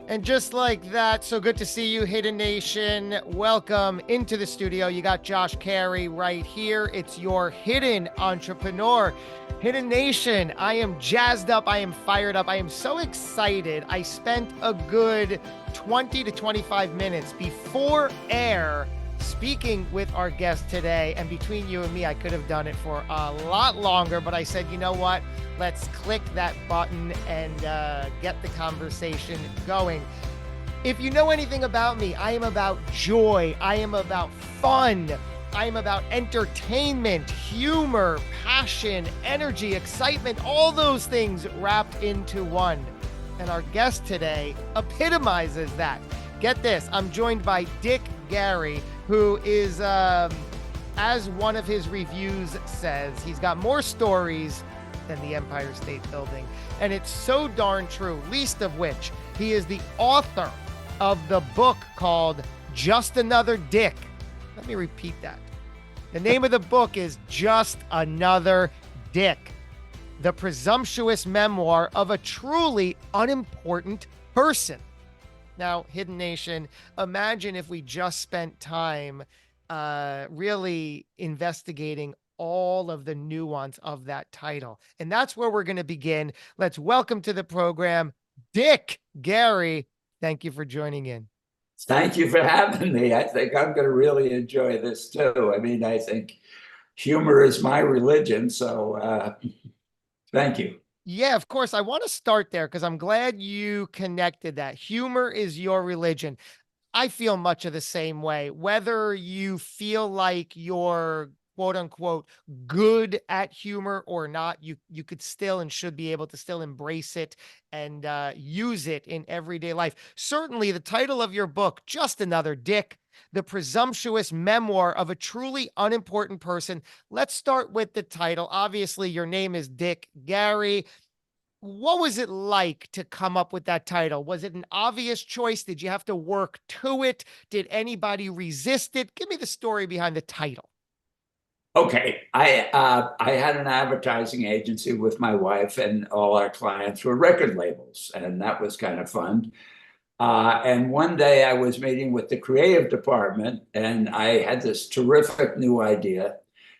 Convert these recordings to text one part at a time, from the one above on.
And just like that, so good to see you, Hidden Nation. Welcome into the studio. You got Josh Cary right here. It's your hidden entrepreneur. Hidden Nation, I am jazzed up. I am fired up. I am so excited. I spent a good 20 to 25 minutes before air speaking with our guest today. And between you and me, I could have done it for a lot longer, but I said, you know what? Let's click that button and get the conversation going. If you know anything about me, I am about joy. I am about fun. I am about entertainment, humor, passion, energy, excitement, all those things wrapped into one. And our guest today epitomizes that. Get this, I'm joined by Dick Cary, who is, as one of his reviews says, he's got more stories than the Empire State Building. And it's so darn true, least of which he is the author of the book called Just Another Dick. Let me repeat that. The name of the book is Just Another Dick, the presumptuous memoir of a truly unimportant person. Now, Hidden Nation, imagine if we just spent time really investigating all of the nuance of that title. And that's where we're going to begin. Let's welcome to the program, Dick Cary. Thank you for joining in. Thank you for having me. I think I'm going to really enjoy this too. I mean, I think humor is my religion. So thank you. Yeah, of course. I want to start there because I'm glad you connected that. Humor is your religion. I feel much of the same way. Whether you feel like you're quote unquote good at humor or not, you could still and should be able to still embrace it and use it in everyday life. Certainly the title of your book, Just Another Dick, the presumptuous memoir of a truly unimportant person. Let's start with the title. Obviously your name is Dick Cary. What was it like to come up with that title? Was it an obvious choice? Did you have to work to it? Did anybody resist it? Give me the story behind the title. Okay, I had an advertising agency with my wife, and all our clients were record labels, and that was kind of fun. And one day I was meeting with the creative department, and I had this terrific new idea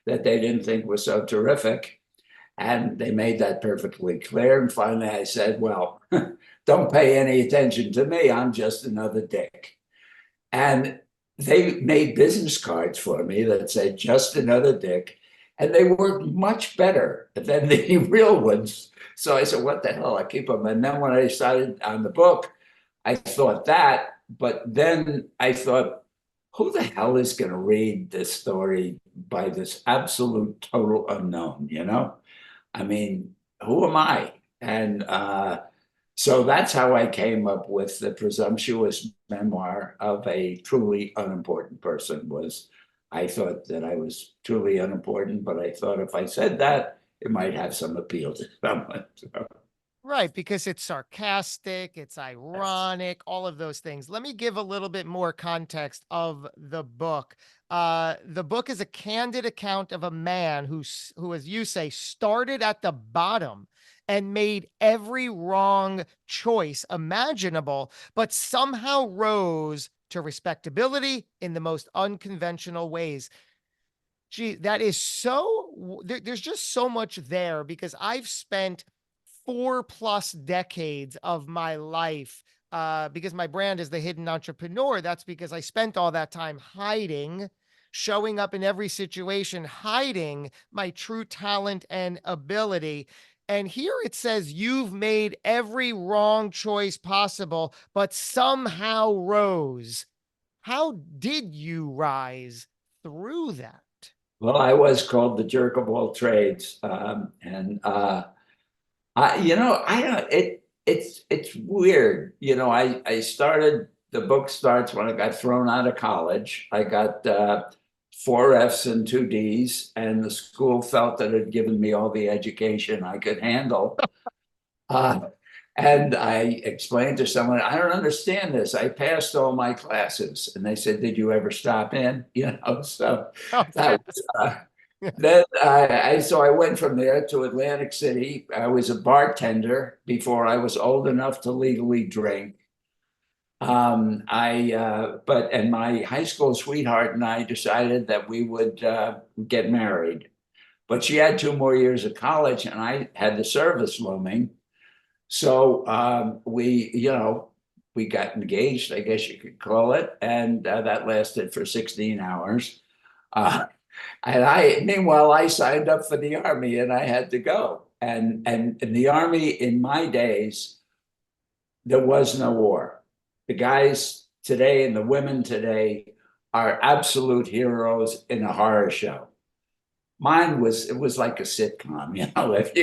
that they didn't think was so terrific. And they made that perfectly clear. And finally I said, well, don't pay any attention to me. I'm just another dick. And they made business cards for me that said, just another dick. And they worked much better than the real ones. So I said, what the hell? I keep them. And then when I started on the book, I thought that. But then I thought, who the hell is going to read this story by this absolute total unknown, you know? I mean, who am I? And so that's how I came up with the presumptuous memoir of a truly unimportant person. Was I thought that I was truly unimportant, but I thought if I said that, it might have some appeal to someone. So, Right, because it's sarcastic, it's yes. ironic, all of those things. Let me give a little bit more context of the book. The book is a candid account of a man who, as you say, started at the bottom and made every wrong choice imaginable, but somehow rose to respectability in the most unconventional ways. Gee, that is there's just so much there because I've spent 4+ decades of my life because my brand is the hidden entrepreneur. That's because I spent all that time hiding, showing up in every situation, hiding my true talent and ability. And here it says you've made every wrong choice possible, but somehow rose. How did you rise through that? Well, I was called the jerk of all trades, and I don't. It's weird. I started. The book starts when I got thrown out of college. I got four F's and two D's, and the school felt that it had given me all the education I could handle. Uh, and I explained to someone, I don't understand this. I passed all my classes, and they said, "Did you ever stop in?" So Okay. that was. Then so I went from there to Atlantic City. I was a bartender before I was old enough to legally drink. And my high school sweetheart and I decided that we would get married. But she had 2 more years of college, and I had the service looming. So we got engaged, I guess you could call it, and that lasted for 16 hours. Uh, meanwhile, I signed up for the army, and I had to go. And in the army, in my days, there was no war. The guys today and the women today are absolute heroes in a horror show. Mine was, it was like a sitcom, if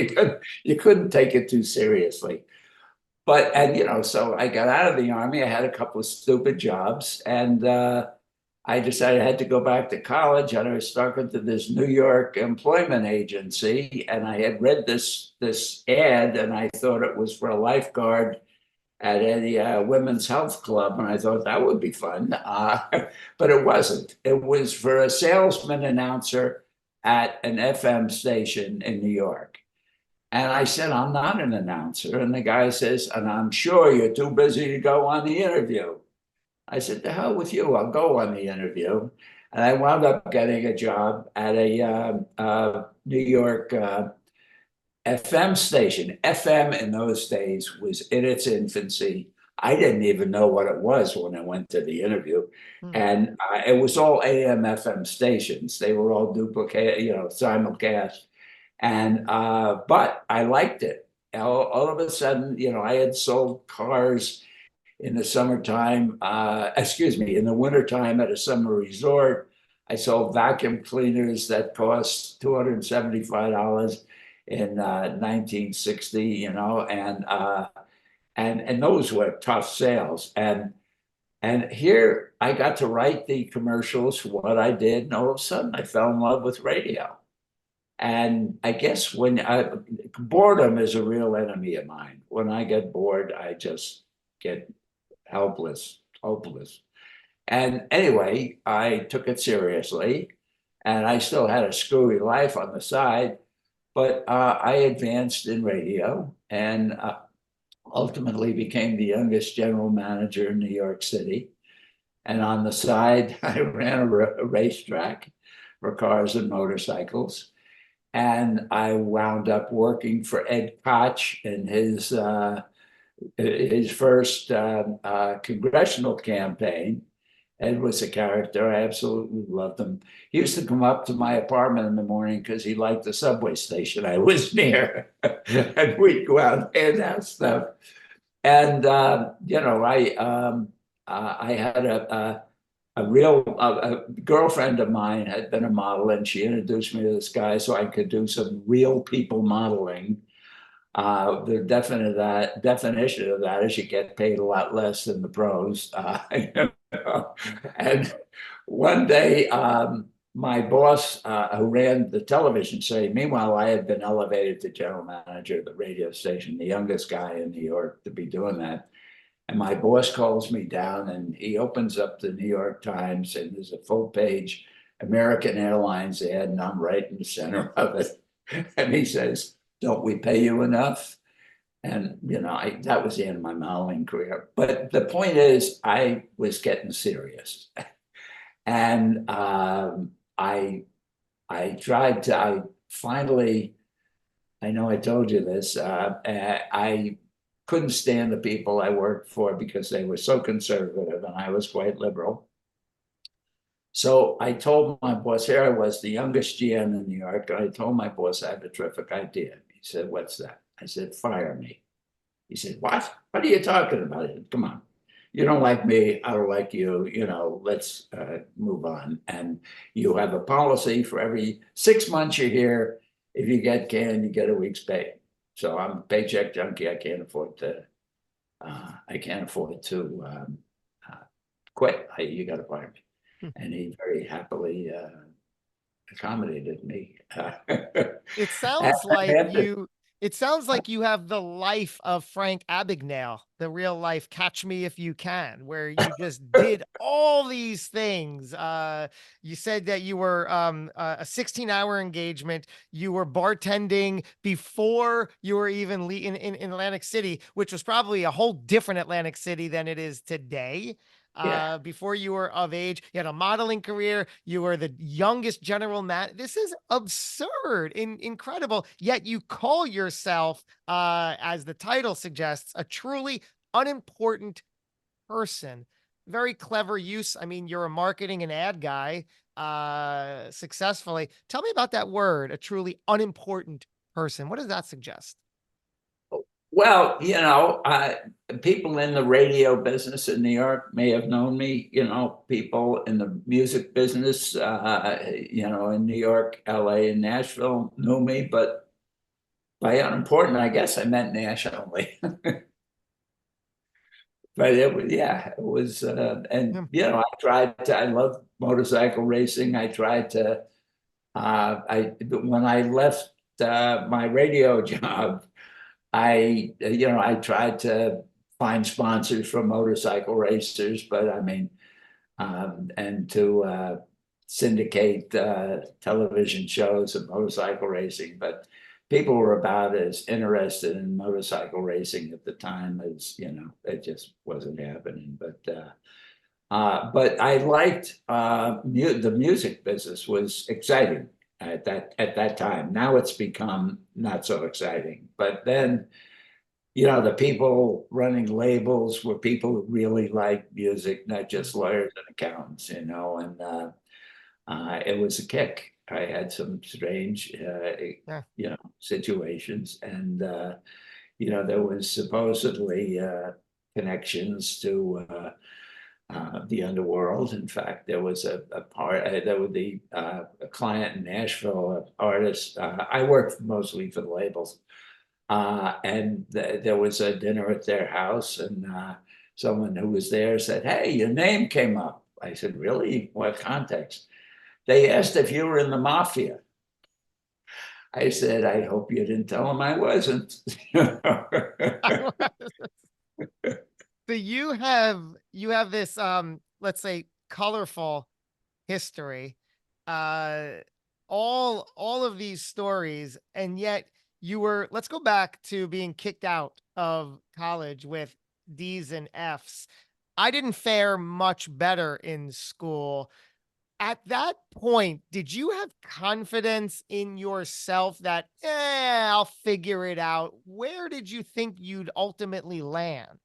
you couldn't take it too seriously. So I got out of the army. I had a couple of stupid jobs, and I decided I had to go back to college. And I was talking to this New York employment agency, and I had read this ad, and I thought it was for a lifeguard at a women's health club, and I thought that would be fun, but it wasn't. It was for a salesman announcer at an FM station in New York. And I said, I'm not an announcer. And the guy says, and I'm sure you're too busy to go on the interview. I said, the hell with you, I'll go on the interview. And I wound up getting a job at a New York FM station. FM in those days was in its infancy. I didn't even know what it was when I went to the interview. Hmm. And it was all AM, FM stations. They were all duplicate, simulcast. But I liked it. All of a sudden, I had sold cars in the summertime, in the wintertime at a summer resort. I sold vacuum cleaners that cost $275 in 1960, and those were tough sales. And here I got to write the commercials for what I did, and all of a sudden I fell in love with radio. And I guess boredom is a real enemy of mine. When I get bored, I just get helpless, hopeless. And anyway, I took it seriously, and I still had a screwy life on the side, but I advanced in radio and ultimately became the youngest general manager in New York City. And on the side, I ran a racetrack for cars and motorcycles. And I wound up working for Ed Koch in his first congressional campaign. Ed was a character. I absolutely loved him. He used to come up to my apartment in the morning because he liked the subway station I was near. And we'd go out and that stuff. And, I had a real girlfriend of mine had been a model, and she introduced me to this guy so I could do some real people modeling. The definition of that is you get paid a lot less than the pros. And one day, my boss, who ran the television station, meanwhile, I had been elevated to general manager of the radio station, the youngest guy in New York to be doing that. And my boss calls me down, and he opens up the New York Times, and there's a full page American Airlines ad, and I'm right in the center of it. And he says, don't we pay you enough? And, that was the end of my modeling career. But the point is, I was getting serious. And I finally, I know I told you this, I couldn't stand the people I worked for because they were so conservative and I was quite liberal. So I told my boss, here I was, the youngest GM in New York, and I told my boss I have a terrific idea. He said, what's that? I said, fire me. He said, what? What are you talking about? I said, come on. You don't like me, I don't like you, let's move on. And you have a policy for every 6 months you're here. If you get canned, you get a week's pay. So I'm a paycheck junkie. I can't afford to quit. You got to fire me. And he very happily accommodated me. It sounds like After, It sounds like you have the life of Frank Abagnale, the real life Catch Me If You Can, where you just did all these things. You said that you were a 16-hour engagement. You were bartending before you were even in Atlantic City, which was probably a whole different Atlantic City than it is today. Yeah. Before you were of age, you had a modeling career. You were the youngest general man. This is absurd, incredible. Yet you call yourself, as the title suggests, a truly unimportant person. Very clever use. I mean, you're a marketing and ad guy, successfully. Tell me about that word, a truly unimportant person. What does that suggest? Well, people in the radio business in New York may have known me. People in the music business, in New York, LA, and Nashville knew me. But by unimportant, I guess I meant nationally. But it was, Hmm. I love motorcycle racing. I tried to, when I left my radio job, I tried to find sponsors for motorcycle racers, but I mean, and to syndicate television shows of motorcycle racing. But people were about as interested in motorcycle racing at the time as, it just wasn't happening. But I liked the music business was exciting at that time. Now it's become not so exciting. But then, the people running labels were people who really liked music, not just lawyers and accountants, and it was a kick. I had some strange, Yeah. situations, and there was supposedly connections to the underworld. In fact, there was a part, there was a client in Nashville, an artist. I worked mostly for the labels, and there was a dinner at their house, and someone who was there said, "Hey, your name came up." I said, "Really? What context?" They asked if you were in the mafia. I said, "I hope you didn't tell them I wasn't." So you have this, let's say, colorful history, uh all of these stories, and yet you were, let's go back to being kicked out of college with D's and F's. I didn't fare much better in school. At that point, did you have confidence in yourself that, I'll figure it out? Where did you think you'd ultimately land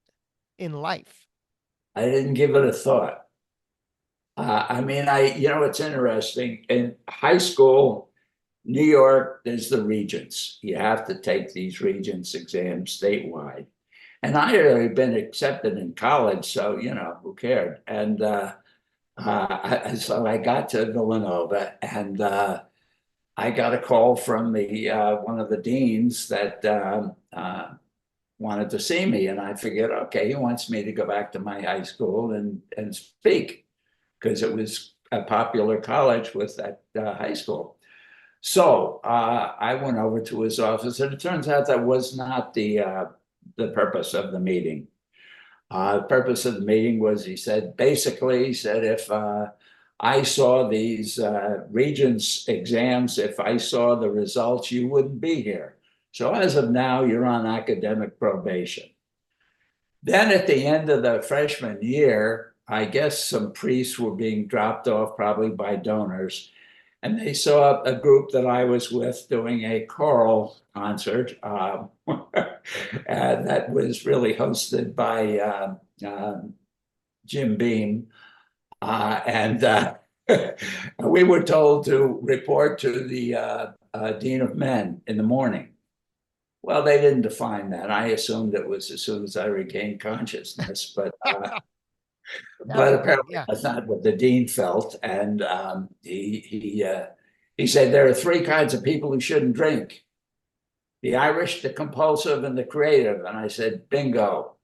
in life? I didn't give it a thought. I mean, it's interesting. In high school, New York, there's the regents. You have to take these regents exams statewide. And I had already been accepted in college, so, who cared? And so I got to Villanova, and I got a call from the one of the deans that wanted to see me, and I figured, okay, he wants me to go back to my high school and speak because it was a popular college with that high school. So I went over to his office, and it turns out that was not the purpose of the meeting. The purpose of the meeting was, he said, if I saw these regents exams, if I saw the results, you wouldn't be here. So as of now, you're on academic probation. Then at the end of the freshman year, I guess some priests were being dropped off probably by donors. And they saw a group that I was with doing a choral concert that was really hosted by Jim Beam. And we were told to report to the Dean of Men in the morning. Well, they didn't define that. I assumed it was as soon as I regained consciousness, but Never mind. apparently Yeah. that's not what the dean felt. And he said there are three kinds of people who shouldn't drink: the Irish, the compulsive, and the creative. And I said, bingo.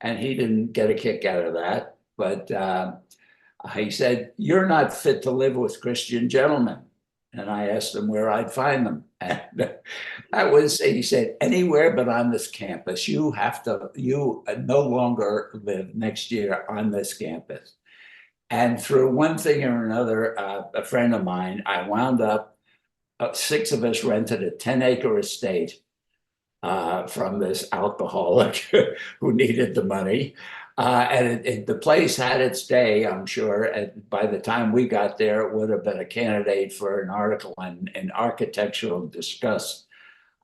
And he didn't get a kick out of that. But he said, you're not fit to live with Christian gentlemen. And I asked him where I'd find them. And he said, anywhere but on this campus. You no longer live next year on this campus. And through one thing or another, a friend of mine, I wound up, six of us rented a 10-acre estate from this alcoholic who needed the money. The place had its day, I'm sure. And by the time we got there, it would have been a candidate for an article in architectural disgust.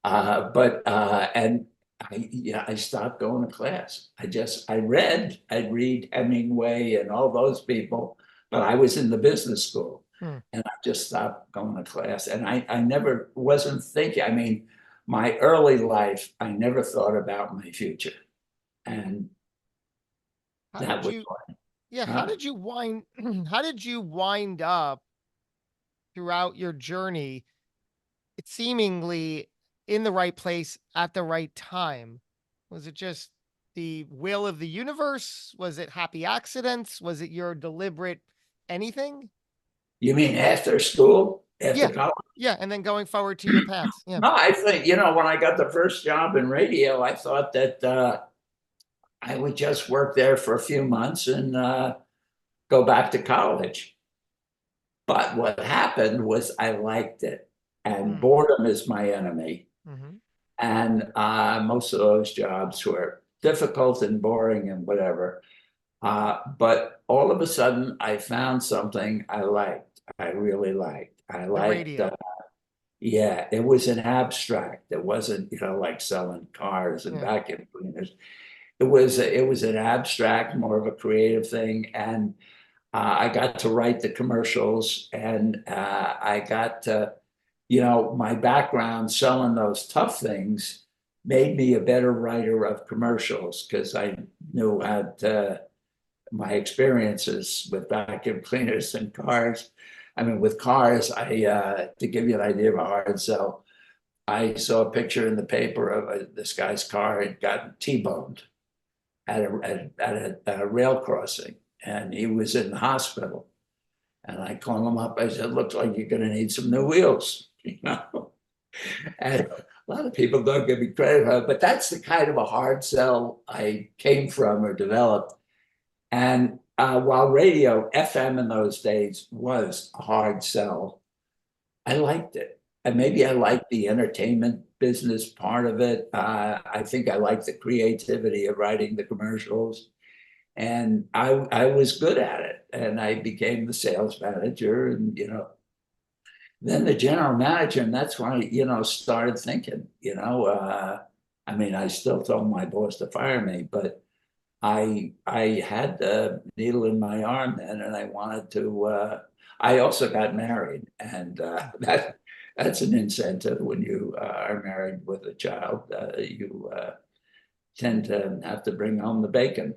I stopped going to class. I'd read Hemingway and all those people, but I was in the business school. Hmm. And I just stopped going to class. And I never wasn't thinking. I mean, my early life, I never thought about my future. And How that did was you, why. yeah, how Huh? did you wind, how did you wind up throughout your journey, it's seemingly in the right place at the right time? Was it just the will of the universe? Was it happy accidents? Was it your deliberate anything? You mean after school, after Yeah. college? Yeah. And then going forward to your paths. Yeah. No, I think, when I got the first job in radio, I thought that I would just work there for a few months and go back to college. But what happened was I liked it, and Mm. boredom is my enemy. Hmm. And most of those jobs were difficult and boring and whatever. But all of a sudden, I found something I liked. I really liked. I The liked, radio. yeah, it was an abstract. It wasn't, like selling cars and Yeah. vacuum cleaners. It was an abstract, more of a creative thing. And I got to write the commercials, and I got to, my background selling those tough things made me a better writer of commercials because I knew how to, my experiences with vacuum cleaners and cars. I mean, with cars, to give you an idea of a hard sell, I saw a picture in the paper of this guy's car had gotten T-boned at a rail crossing, and he was in the hospital. And I called him up. I said, "Looks like you're going to need some new wheels." And a lot of people don't give me credit for it, but that's the kind of a hard sell I came from or developed. And while radio, FM in those days was a hard sell, I liked it. And maybe I liked the entertainment business part of it. I think I liked the creativity of writing the commercials. And I was good at it. And I became the sales manager and, then the general manager. And that's when I, started thinking, I mean, I still told my boss to fire me, but I had the needle in my arm then, and I wanted to. I also got married, and that's an incentive when you are married with a child. You tend to have to bring home the bacon.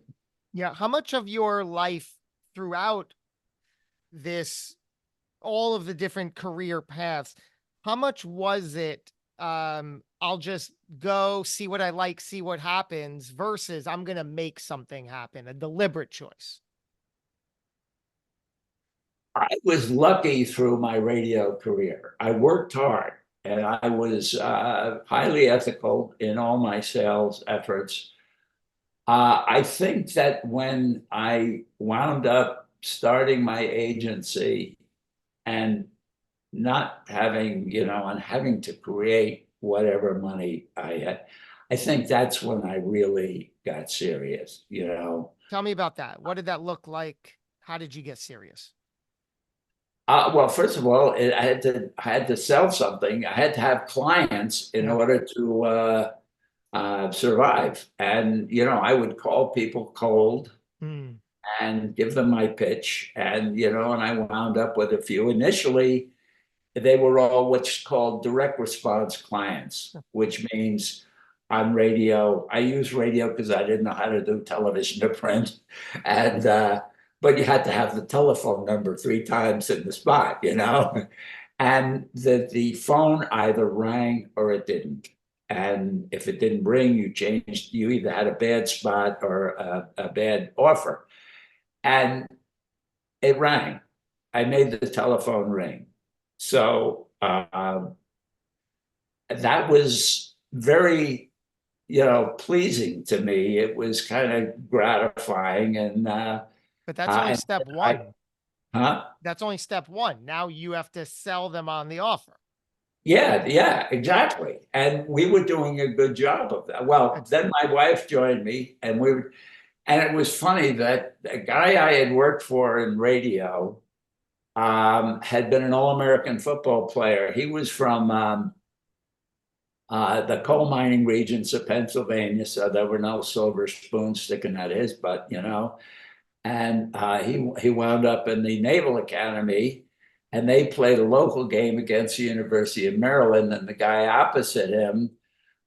Yeah. How much of your life throughout this, all of the different career paths, how much was it? I'll just go see what I like, see what happens versus I'm going to make something happen, a deliberate choice. I was lucky through my radio career. I worked hard, and I was highly ethical in all my sales efforts. I think that when I wound up starting my agency and not having, and having to create whatever money I had, I think that's when I really got serious. Tell me about that. What did that look like? How did you get serious? Well, first of all, I had to sell something. I had to have clients in Yeah. order to survive. And I would call people cold Mm. and give them my pitch, and I wound up with a few. Initially, they were all what's called direct response clients, which means on radio. I use radio because I didn't know how to do television to print, and but you had to have the telephone number three times in the spot. And the phone either rang or it didn't. And if it didn't ring, you either had a bad spot or a bad offer. And it rang. I made the telephone ring. So that was very, pleasing to me. It was kind of gratifying, But that's only and step I, one. huh? That's only step one. Now you have to sell them on the offer. Yeah, yeah, exactly. And we were doing a good job of that. Well, It's then my wife joined me, and it was funny that the guy I had worked for in radio had been an All-American football player. He was from the coal mining regions of Pennsylvania, so there were no silver spoons sticking out of his butt. And he wound up in the Naval Academy, and they played a local game against the University of Maryland, and the guy opposite him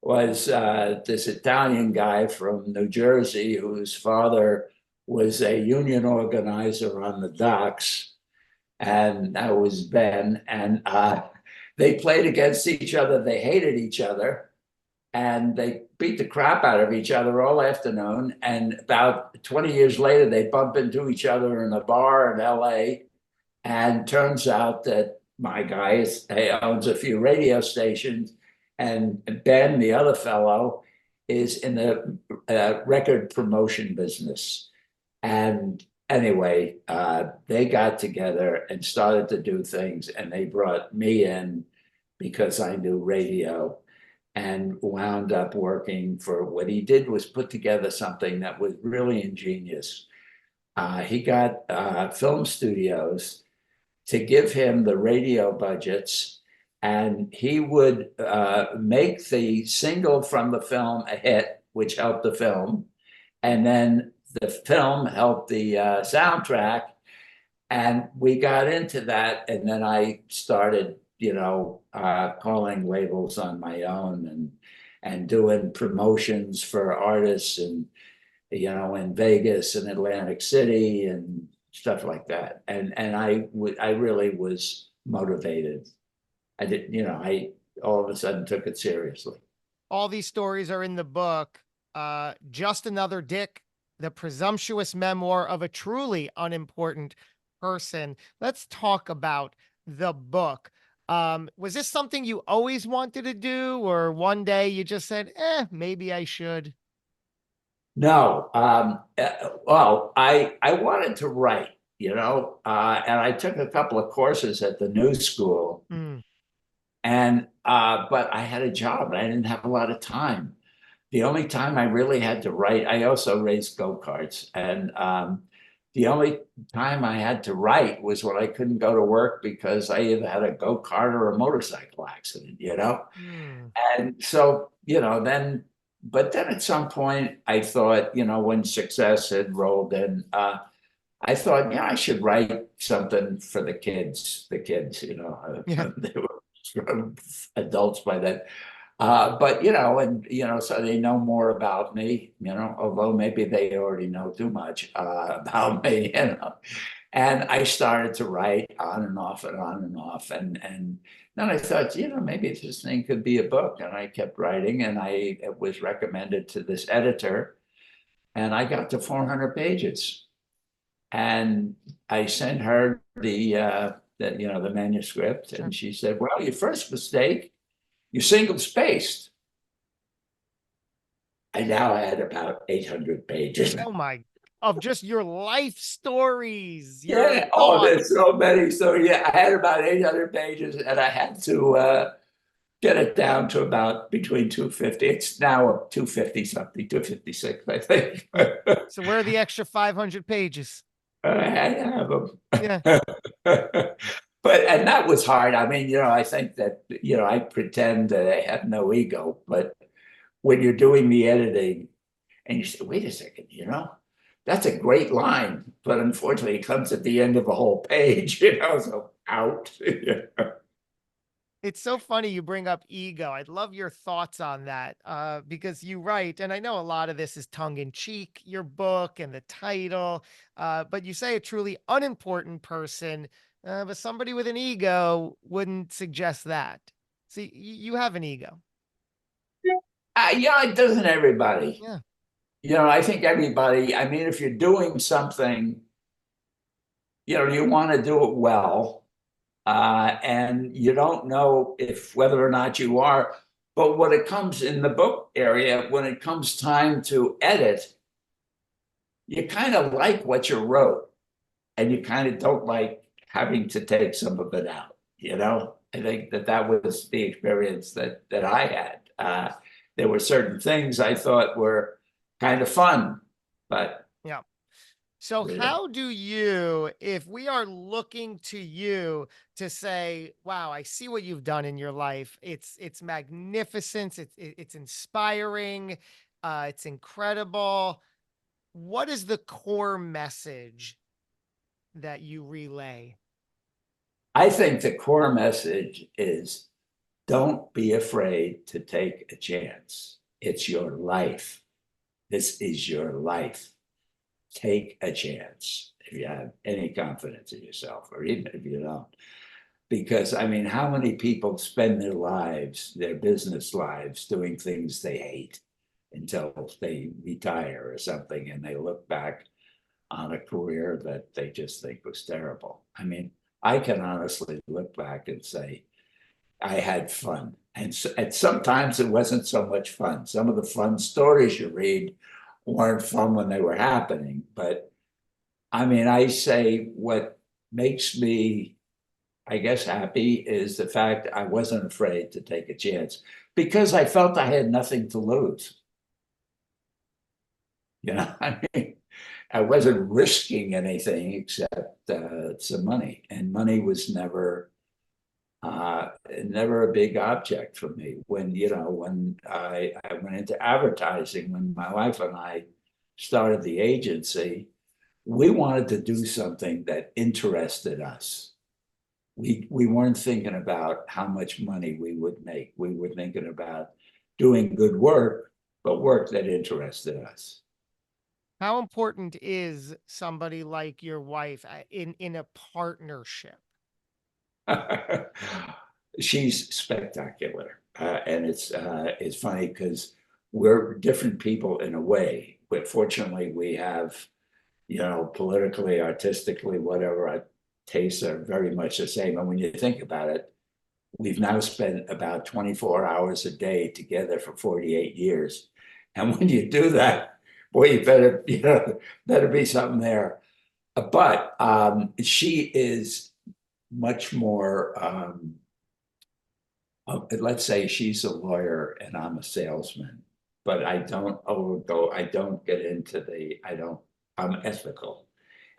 was this Italian guy from New Jersey whose father was a union organizer on the docks, and that was Ben. And they played against each other. They hated each other, and they beat the crap out of each other all afternoon. And about 20 years later, they bump into each other in a bar in LA. And turns out that my guy owns a few radio stations, and Ben, the other fellow, is in the record promotion business. And anyway, they got together and started to do things, and they brought me in because I knew radio, and wound up working for what he did was put together something that was really ingenious. He got film studios to give him the radio budgets, and he would make the single from the film a hit, which helped the film, and then the film helped the soundtrack. And we got into that, and then I started, calling labels on my own, and doing promotions for artists, and in Vegas and Atlantic City and stuff like that. And I really was motivated. I did, I all of a sudden took it seriously. all these stories are in the book. Just Another Dick, the presumptuous memoir of a truly unimportant person. Let's talk about the book. Was this something you always wanted to do, or one day you just said, maybe I should? No, well, I wanted to write, and I took a couple of courses at the New School, Mm, and but I had a job and I didn't have a lot of time. The only time I really had to write, I also raced go-karts, and the only time I had to write was when I couldn't go to work because I either had a go-kart or a motorcycle accident. mm. And so, but then at some point I thought, when success had rolled in, I thought, yeah, I should write something for the kids. Yeah. They were adults by then. But so they know more about me, although maybe they already know too much about me. And I started to write on and off and on and off. And then I thought, maybe this thing could be a book. And I kept writing, and it was recommended to this editor, and I got to 400 pages. And I sent her the manuscript, Sure. and she said, well, your first mistake, you single spaced. I now had about 800 pages. Oh my, of just your life stories, your Yeah. Oh, there's thoughts. so many. So yeah, I had about 800 pages, and I had to get it down to about between 250. It's now 250 something, 256, I think. So where are the extra 500 pages? I have them. Yeah. And that was hard. I mean, I think that, I pretend that I have no ego, but when you're doing the editing and you say, wait a second, that's a great line, but unfortunately it comes at the end of a whole page, so out. It's so funny you bring up ego. I'd love your thoughts on that, because you write, and I know a lot of this is tongue in cheek, your book and the title, but you say a truly unimportant person, but somebody with an ego wouldn't suggest that. See, you have an ego. Yeah, it doesn't everybody. Yeah. I think everybody, I mean, if you're doing something, you want to do it well. and you don't know if whether or not you are. But when it comes in the book area, when it comes time to edit, you kind of like what you wrote, and you kind of don't like having to take some of it out. I think that that was the experience that I had. There were certain things I thought were kind of fun, but Yeah. So how do you, if we are looking to you to say, wow, I see what you've done in your life. It's magnificent. It's inspiring. It's incredible. What is the core message that you relay? I think the core message is don't be afraid to take a chance. It's your life. This is your life. Take a chance if you have any confidence in yourself, or even if you don't. Because, I mean, how many people spend their lives, their business lives, doing things they hate until they retire or something, and they look back on a career that they just think was terrible. I mean, I can honestly look back and say, I had fun. And sometimes it wasn't so much fun. Some of the fun stories you read weren't fun when they were happening. But I mean, I say what makes me, I guess, happy is the fact I wasn't afraid to take a chance because I felt I had nothing to lose. I mean, I wasn't risking anything except some money, and money was never a big object for me. When I went into advertising, when my wife and I started the agency, we wanted to do something that interested us. We weren't thinking about how much money we would make. We were thinking about doing good work, but work that interested us. How important is somebody like your wife in a partnership? She's spectacular, and it's funny because we're different people in a way, but fortunately we have, politically, artistically, whatever, our tastes are very much the same. And when you think about it, we've now spent about 24 hours a day together for 48 years, and when you do that, boy, you better be something there. But she is much more. Let's say she's a lawyer and I'm a salesman, but I don't overgo, I don't get into I'm ethical.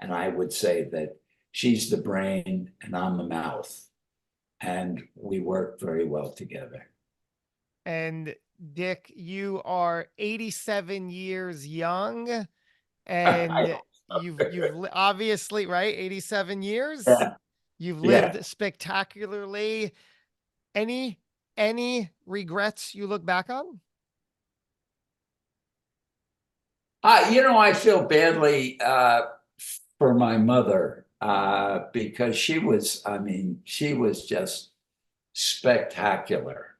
And I would say that she's the brain and I'm the mouth. And we work very well together. And Dick, you are 87 years young, and obviously, right, 87 years. Yeah. You've Yeah. lived spectacularly. Any any regrets you look back on? I feel badly for my mother because I mean, she was just spectacular.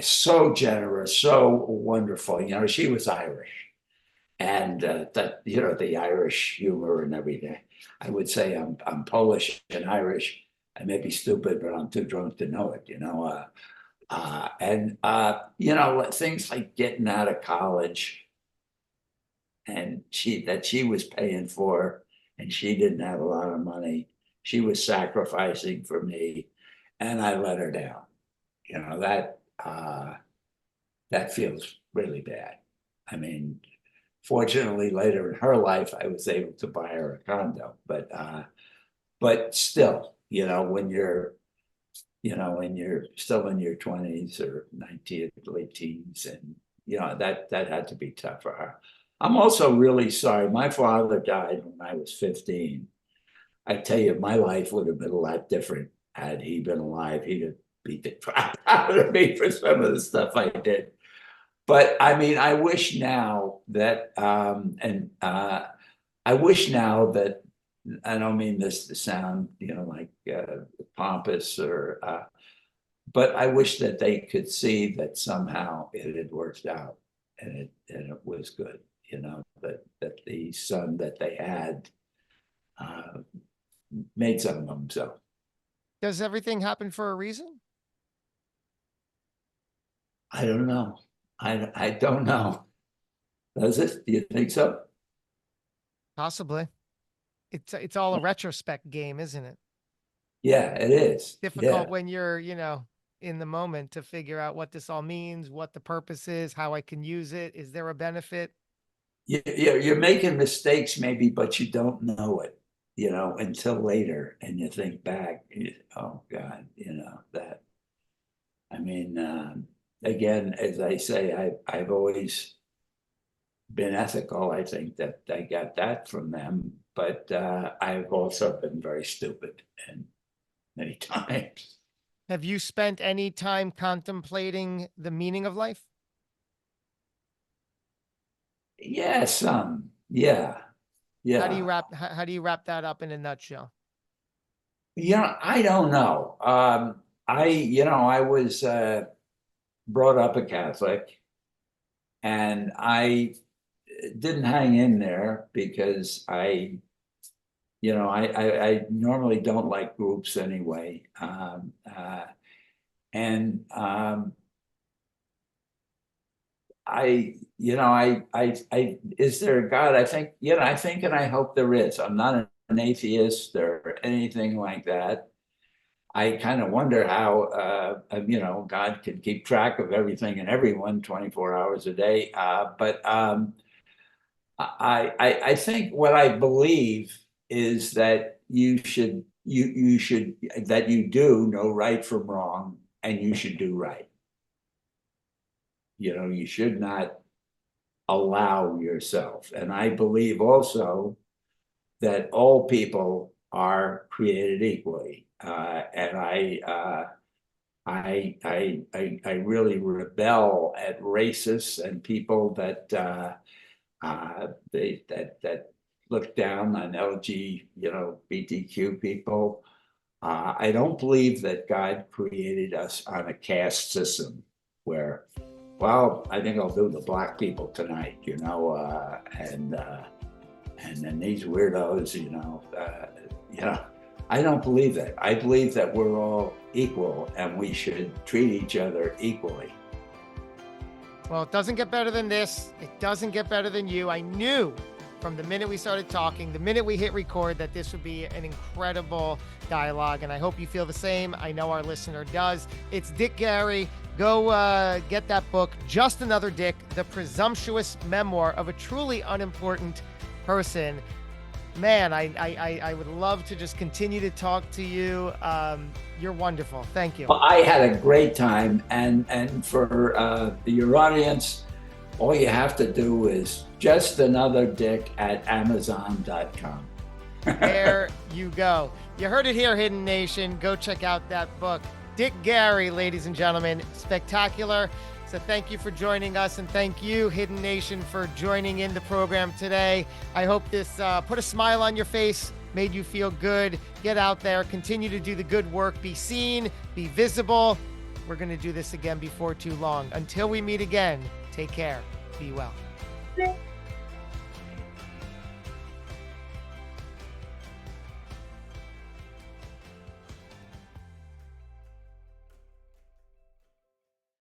So generous, so wonderful. She was Irish, and that the Irish humor and everything. I would say I'm Polish and Irish. I may be stupid, but I'm too drunk to know it. Things like getting out of college, and she was paying for, and she didn't have a lot of money. She was sacrificing for me, and I let her down. That feels really bad. I mean, fortunately, later in her life, I was able to buy her a condo. But still, when you're still in your 20s or 19, late teens, and that had to be tough for her. I'm also really sorry. My father died when I was 15. I tell you, my life would have been a lot different had he been alive. He'd have beat the crap out of me for some of the stuff I did. But I mean, I wish now that, I wish now that, I don't mean this to sound, like pompous but I wish that they could see that somehow it had worked out and it was good, that the son that they had uh, made something of himself. Does everything happen for a reason? I don't know. I don't know. Does it? Do you think so? Possibly. It's all a retrospect game, isn't it? Yeah, it is. Difficult Yeah. when you're, in the moment to figure out what this all means, what the purpose is, how I can use it. Is there a benefit? You're making mistakes maybe, but you don't know it, until later. And you think back, oh God, that. I mean, again, as I say, I've always been ethical. I think that I got that from them, but I've also been very stupid and many times. Have you spent any time contemplating the meaning of life? Yeah, some. Yeah, yeah. How do you wrap that up in a nutshell? I don't know. I was brought up a Catholic, and I didn't hang in there because I normally don't like groups anyway. And is there a God? I think, and I hope there is. I'm not an atheist or anything like that. I kind of wonder how, God can keep track of everything and everyone 24 hours a day. But I think what I believe is that you should that you do know right from wrong, and you should do right. You should not allow yourself. And I believe also that all people are created equally. And I really rebel at racists and people that look down on BTQ people. I don't believe that God created us on a caste system where, well, I think I'll do the black people tonight, and then these weirdos, I don't believe that. I believe that we're all equal and we should treat each other equally. Well, it doesn't get better than this. It doesn't get better than you. I knew from the minute we started talking, the minute we hit record, that this would be an incredible dialogue. And I hope you feel the same. I know our listener does. It's Dick Cary. Go get that book, Just Another Dick, The Presumptuous Memoir of a Truly Unimportant Person. Man, I would love to just continue to talk to you. You're wonderful. Thank you. Well, I had a great time. And for your audience, all you have to do is just another dick at Amazon.com. There you go. You heard it here, Hidden Nation. Go check out that book. Dick Cary, ladies and gentlemen. Spectacular. So thank you for joining us, and thank you, Hidden Nation, for joining in the program today. I hope this put a smile on your face, made you feel good. Get out there, continue to do the good work, be seen, be visible. We're going to do this again before too long. Until we meet again, take care. Be well.